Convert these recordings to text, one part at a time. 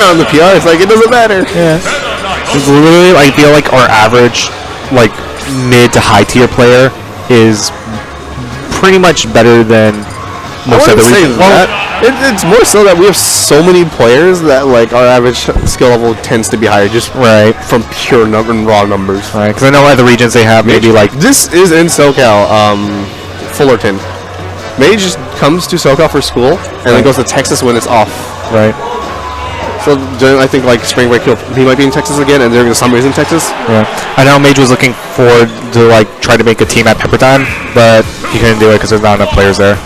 on the PR. It's like it doesn't matter. Yeah. It's literally, I feel like our average, like mid to high tier player is pretty much better than most other regions. It's more so that we have so many players that like our average skill level tends to be higher, just from pure raw numbers. Right, because I know other regions they have maybe like this is in SoCal, Fullerton. Mage just comes to SoCal for school and then goes to Texas when it's off. Right. So during, I think like spring break he might be in Texas again, and during the summer he's in Texas. Yeah. I know Mage was looking forward to like try to make a team at Peppertime, but he couldn't do it because there's not enough players there.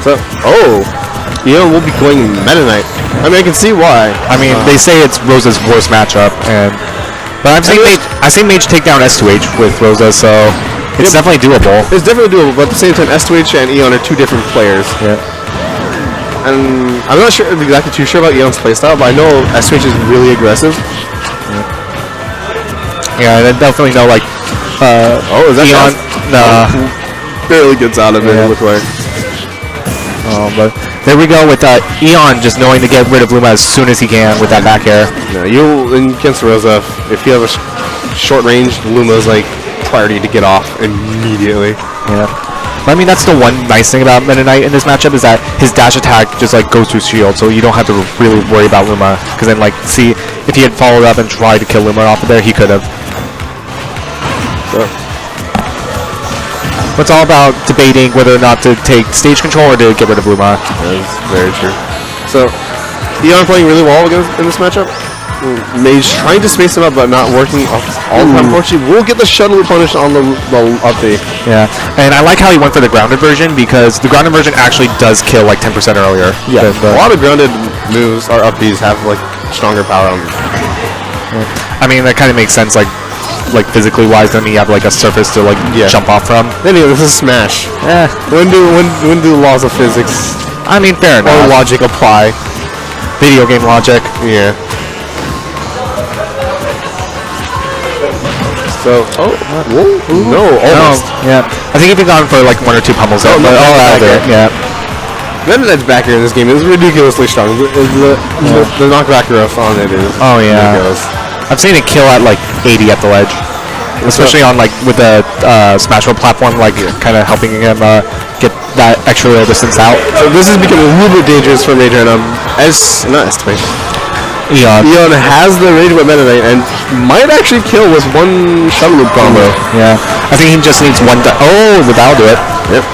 So, we'll be going Meta Knight. I mean, I can see why. I mean, they say it's Rosa's worst matchup, but I've seen Mage take down S2H with Rosa, so it's definitely doable. It's definitely doable, but at the same time, S2H and Eon are two different players. Yeah. And I'm not exactly too sure about Eon's playstyle, but I know S2H is really aggressive. Yeah, I definitely know, like, is that Eon? Nah. Barely gets out of it, it looks like. But there we go with Eon just knowing to get rid of Luma as soon as he can with that back air. No, against Rosa, if you have a short range, Luma's like priority to get off immediately. Yeah. But I mean, that's the one nice thing about Meta Knight in this matchup is that his dash attack just like goes through shield, so you don't have to really worry about Luma. Because then, like, see, if he had followed up and tried to kill Luma off of there, he could have. So. It's all about debating whether or not to take stage control or to get rid of Luma. That's very true. So, Eon playing really well in this matchup. Mage trying to space him up, but not working all the time. Unfortunately, we'll get the shuttle punish on the update. Yeah, and I like how he went for the grounded version because the grounded version actually does kill like 10% earlier. Yeah, a lot of grounded moves or upbeats have like stronger power on them. I mean, that kind of makes sense, like physically wise. Then you have like a surface to like jump off from. Anyway, this is Smash. Yeah. When do the laws of physics? I mean, fair enough. Or logic apply? Video game logic. Yeah. So, no, almost. Yeah. I think if he gone for like 1 or 2 pummels, out of it. Yeah. Meta Knight's back here in this game is ridiculously strong. The knockback rough on it is ridiculous. I've seen it kill at like 80 at the ledge, especially on like with the Smash Bros platform, like kind of helping him get that extra little distance out. So this is becoming a little bit dangerous for Mage right now. Eon has the range with Meta Knight and might actually kill with one shuttle loop combo. Yeah, I think he just needs one. That'll do it. Yep.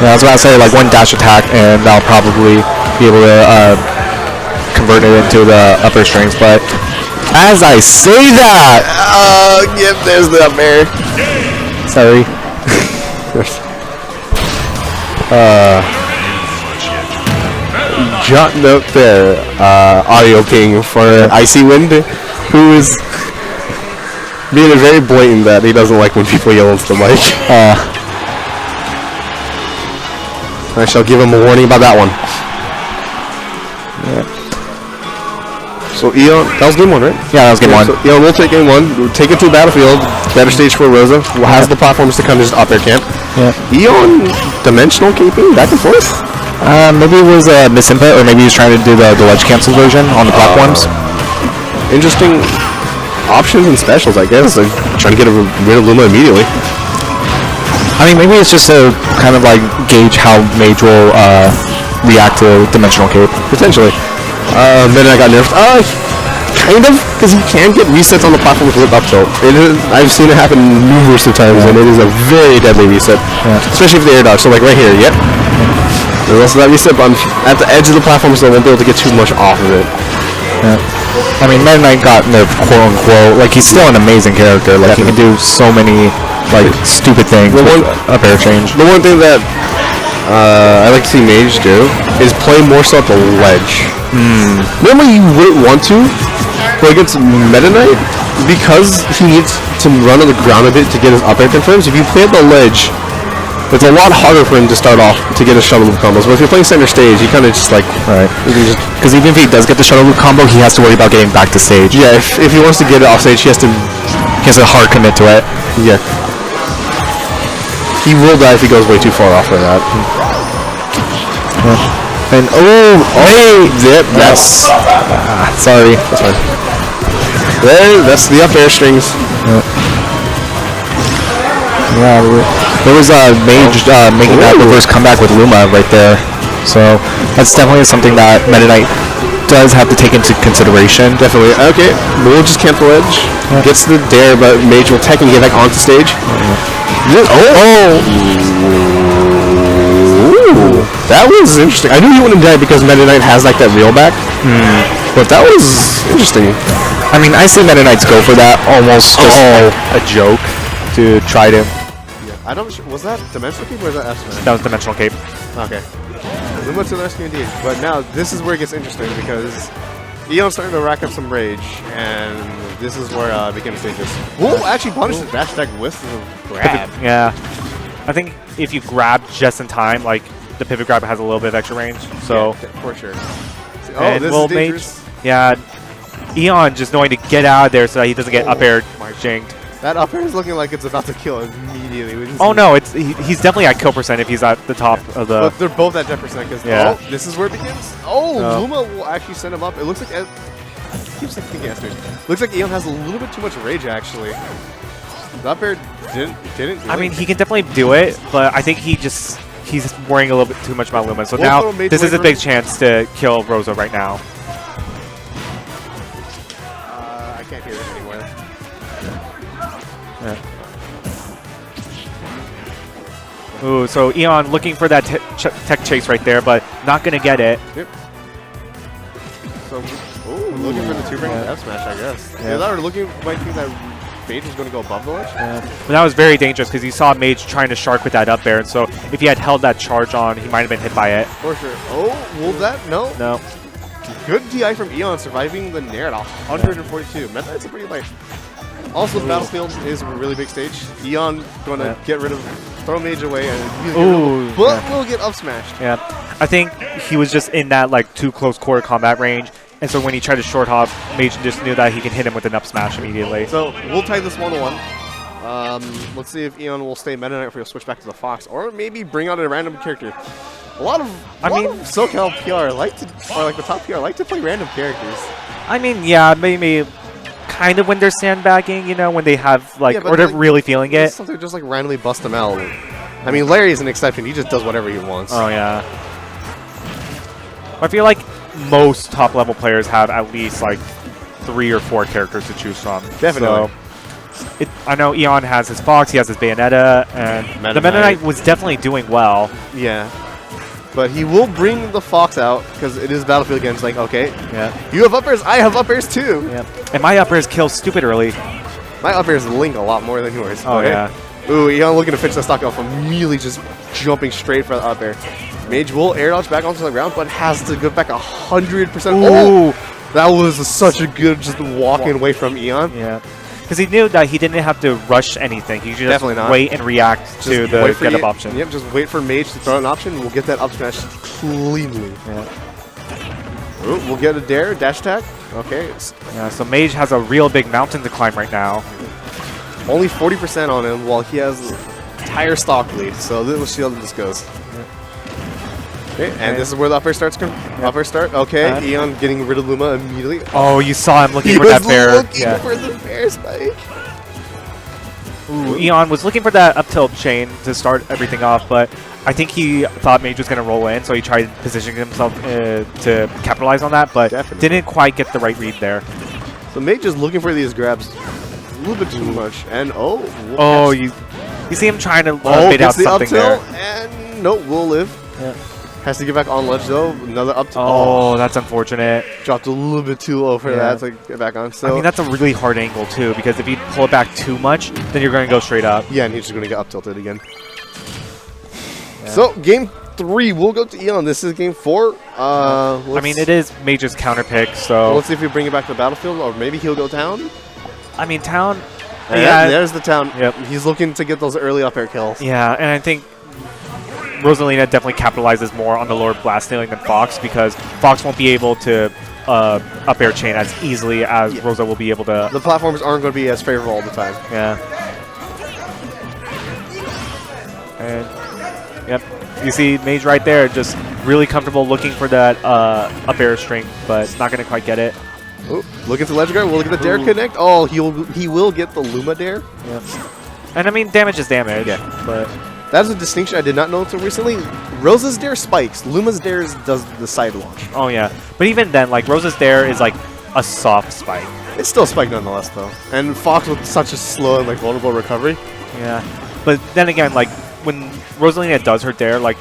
Yeah, I was about to say like one dash attack, and that'll probably be able to convert it into the upper strings. But as I say that, there's the up air. Sorry. Jotting up there, audio king for Icy Wind, who is being very blatant that he doesn't like when people yell into the mic. I shall give him a warning about that one. Yeah. So Eon, that was game 1, right? Yeah, that was game 1. So Eon will take game 1, we'll take it to battlefield, better stage for Rosa, who has the platforms to come to just up air camp. Yeah. Eon, dimensional KP, back and forth. Maybe it was a misinput, or maybe he was trying to do the ledge cancel version on the platforms. Interesting options and specials, I guess. Like trying to get rid of Luma immediately. I mean, maybe it's just to kind of like gauge how Mage will react to Dimensional Cape. Potentially. Meta Knight got nerfed. Kind of, because you can get resets on the platform with lip up tilt. I've seen it happen numerous of times, and it is a very deadly reset. Yeah. Especially if the air dodge. So like right here, yep. There's also that reset button at the edge of the platform, so they won't be able to get too much off of it. Yeah. I mean, Meta Knight got nerfed, quote unquote. Like, he's still an amazing character. Like, he can do so many like stupid things with up air change. The one thing that I like to see Mage do is play more so at the ledge. Normally you wouldn't want to, but against Meta Knight, because he needs to run on the ground a bit to get his up air confirms, if you play at the ledge, it's a lot harder for him to start off to get his shuttle loop combos. But if you're playing center stage, you kind of just like... Right. Because even if he does get the shuttle loop combo, he has to worry about getting back to stage. Yeah, if he wants to get it off stage, he has to hard commit to it. Yeah. He will die if he goes way too far off for that. Yeah. And Yep, that's sorry. that's fine. That's the up air strings. Yeah, there was Mage making that reverse comeback with Luma right there. So that's definitely something that Meta Knight does have to take into consideration. Definitely. Okay, we'll just cancel edge. Gets the dare, but Mage will technically get back onto stage. Ooh, that was interesting. I knew he wouldn't die because Meta Knight has like that reel back. But that was interesting. I mean, I see Meta Knights go for that almost just like a joke to try to. I don't. Was that Dimensional Cape or was that F-Smash? That was Dimensional Cape. Okay. Luma to the rescue indeed. But now this is where it gets interesting because Eon's starting to rack up some rage, and this is where it becomes dangerous. We'll actually punish the dash attack with the grab. Yeah. I think if you grab just in time, like the pivot grab has a little bit of extra range. So yeah, for sure. See, and this is dangerous. Yeah. Eon just knowing to get out of there so that he doesn't get up air jinked. That up air is looking like it's about to kill immediately. Oh no, he's definitely at kill percent if he's at the top of the. But they're both at 10% because this is where it begins. Luma will actually send him up. It looks like keeps thinking answers. Looks like Eon has a little bit too much rage actually. The up air didn't. I mean, he can definitely do it, but I think he's worrying a little bit too much about Luma. So now this is a big chance to kill Rosa right now. I can't hear this anywhere. Yeah. Ooh, so Eon looking for that tech chase right there, but not going to get it. Yep. So, looking for the 2-ring F smash, I guess. Yeah, they were looking might think that Mage was going to go above the ledge. Yeah. But that was very dangerous because you saw Mage trying to shark with that up air, and so if he had held that charge on, he might have been hit by it. For sure. Oh, will that? No. No. Good DI from Eon, surviving the Nair at 142. Meta Knight's a pretty light. Also, the Battlefield is a really big stage. Eon going to get rid of, throw Mage away, and but will get up smashed. Yeah, I think he was just in that like too close quarter combat range, and so when he tried to short hop, Mage just knew that he could hit him with an up smash immediately. So we'll tie this 1-1. Let's see if Eon will stay Meta Knight if he'll switch back to the Fox, or maybe bring out a random character. A lot of SoCal PR like to, or like the top PR like to play random characters. I mean, yeah, maybe. Kind of when they're sandbagging, you know, when they have like, or they're like, really feeling it. Something just like randomly bust them out. I mean, Larry is an exception. He just does whatever he wants. Oh yeah. I feel like most top level players have at least like 3 or 4 characters to choose from. Definitely. So, I know Eon has his Fox, he has his Bayonetta, and the Meta Knight was definitely doing well. Yeah. But he will bring the Fox out because it is Battlefield again. It's like, okay, you have up airs, I have up airs too. Yeah. And my up airs kill stupid early. My up airs link a lot more than yours. Oh, yeah. Ooh, Eon looking to finish the stock off, immediately just jumping straight for the up air. Mage will air dodge back onto the ground, but has to go back 100%. Oh, that was such a good just walking away from Eon. Yeah. Because he knew that he didn't have to rush anything. He should just wait and react to the get up option. Yep, just wait for Mage to throw an option. We'll get that up smash cleanly. Yeah. Ooh, we'll get a dare, dash attack. Okay. Yeah, so Mage has a real big mountain to climb right now. Only 40% on him while he has entire stock lead. So we'll see how this goes. Okay, and this is where the up air starts. Up air start. Okay, Eon getting rid of Luma immediately. Oh, you saw him looking for that bear. Looking for the bear spike. Ooh, Eon was looking for that up tilt chain to start everything off, but I think he thought Mage was going to roll in, so he tried positioning himself to capitalize on that, but didn't quite get the right read there. So Mage is looking for these grabs a little bit too much, and you see him trying to bait out something there. And nope, will live. Yeah. Has to get back on ledge though. Another up tilt. Oh, that's unfortunate. Dropped a little bit too low for that to get back on. So I mean, that's a really hard angle too, because if you pull it back too much, then you're going to go straight up. Yeah, and he's just going to get up tilted again. Yeah. So game 3, we'll go to Eon. This is game 4. I mean, it is Mage's counter pick, so let's see if we bring it back to the battlefield, or maybe he'll go town. I mean, town. Yeah, there's the town. Yep. He's looking to get those early up air kills. Yeah, and I think Rosalina definitely capitalizes more on the lower blast nailing than Fox, because Fox won't be able to up air chain as easily as Rosa will be able to. The platforms aren't going to be as favorable all the time. Yeah. And yep, you see Mage right there just really comfortable looking for that up air string, but not going to quite get it. Ooh, look at the ledge guard. We'll look at the dare connect. Oh, he will get the Luma dare. Yeah. And I mean, damage is damage. Yeah. But that's a distinction I did not know until recently. Rosa's dare spikes. Luma's dare does the side launch. oh yeah. But even then, like Rosa's dare is like a soft spike. It's still spiked nonetheless, though. And Fox with such a slow and like vulnerable recovery. Yeah. But then again, like when Rosalina does her dare, like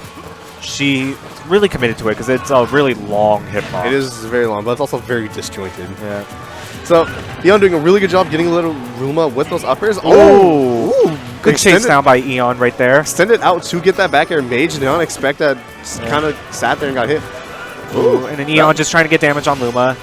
she really committed to it because it's a really long hitbox. It is very long, but it's also very disjointed. Yeah. So Eon doing a really good job getting a little Luma with those up airs. Oh, ooh, good chase down by Eon right there. Extend it out to get that back air mage. Did not expect that. Kind of sat there and got hit. Ooh, and then Eon just trying to get damage on Luma.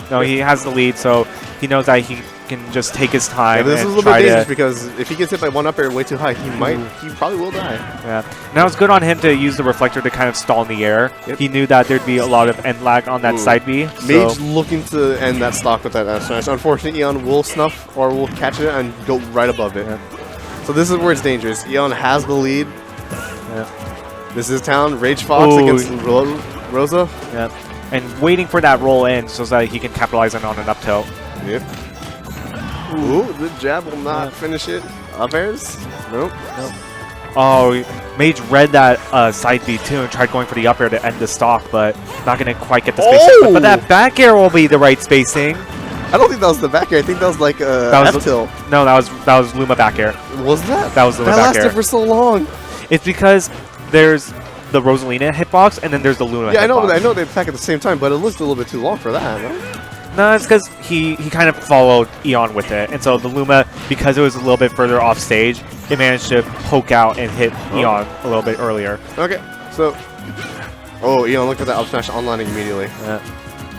No, he has the lead, so he knows that he can just take his time. Yeah, this is a and little try bit dangerous to, because if he gets hit by one up air way too high, he probably will die. Yeah. Now it's good on him to use the reflector to kind of stall in the air. Yep. He knew that there'd be a lot of end lag on that side B. Mage So. looking to end that stock with that S smash. Unfortunately, Eon will snuff or will catch it and go right above it. Yeah. So this is where it's dangerous. Eon has the lead. Yeah. This is town. Rage Fox Ooh. against Rosa. Yeah. And waiting for that roll in so that he can capitalize on an up tilt. Yep. Ooh, the jab will not finish it. Up airs? Nope. Oh, Mage read that side B too and tried going for the up air to end the stock, but not going to quite get the spacing. But that back air will be the right spacing. I don't think that was the back air. I think that was like a F-tilt. No, that was Luma back air. Was that? That was Luma that back air. lasted for so long. It's because there's the Rosalina hitbox and then there's the Luna Yeah, hitbox. I know they attack at the same time, but it looked a little bit too long for that, right? No, it's because he kind of followed Eon with it. And so the Luma, because it was a little bit further off stage, it managed to poke out and hit Eon a little bit earlier. Okay, so... Oh, Eon, look at that up smash online immediately. Yeah.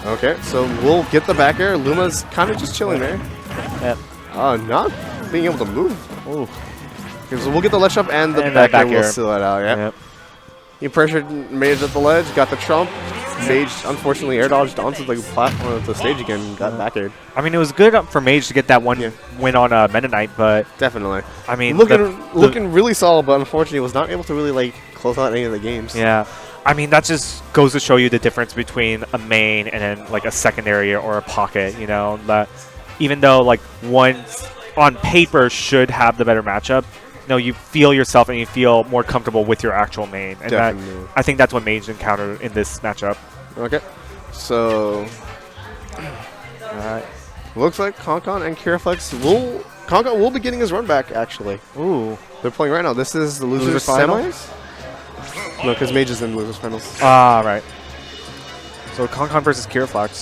Okay, so we'll get the back air. Luma's kind of just chilling there. Yeah. Not being able to move. Ooh. Okay, so we'll get the ledge up and the And back that air back will air. seal it out, yeah. Yep. He pressured Mage at the ledge, got the trump. Mage, unfortunately, air dodged onto the platform of the stage again and got back aired. I mean, it was good for Mage to get that one win on Meta Knight, but Definitely. I mean, looking really solid, but unfortunately was not able to really like close out any of the games. yeah. I mean, that just goes to show you the difference between a main and then like a secondary or a pocket, you know, that even though like one on paper should have the better matchup, no, you feel yourself and you feel more comfortable with your actual main. And that, I think that's what Mage encountered in this matchup. Okay. So looks like Concon and Kiraflex will be getting his run back actually. Ooh. They're playing right now. This is the losers semis? No, because Mage is in losers finals. Ah, right. So Concon versus Kiraflex.